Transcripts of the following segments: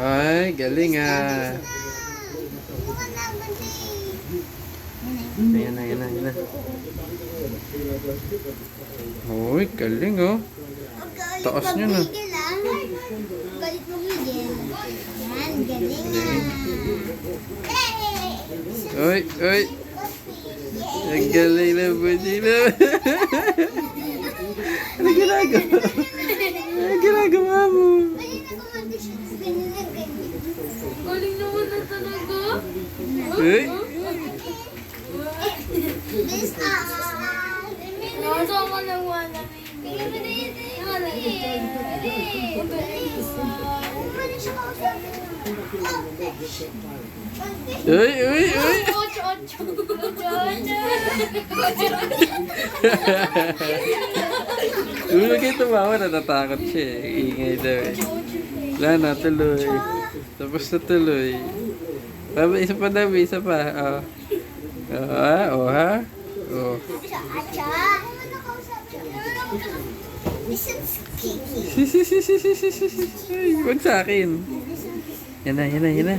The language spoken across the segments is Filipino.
Ay, galing ah. Ayan na, ayan na, ayan na. Uy, galing oh. Taas niya na. Galit mo gigil. Yan, galing ah. Uy, uy. Ang galing na po sila. Ano ginagawa? Ano ginagawa mo? Galing naman na talaga. Uy. Nakasama ng wala. Uy, uy, uy. Uy, kayo tumawa, natatakot siya eh. Ingay daw eh. Wala na, tuloy. Tapos na tuloy. Isa pa daw, isa pa. Oh. Oh, ha? Oh. Ay, wag sa akin. Yan na, yan na, yan na.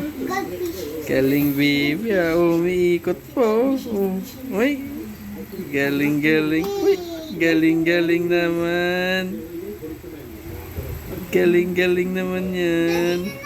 Galing baby ah. Umiikot po. Uy. Galing, galing. Uy. Galing, galing naman. Galing, galing naman yan.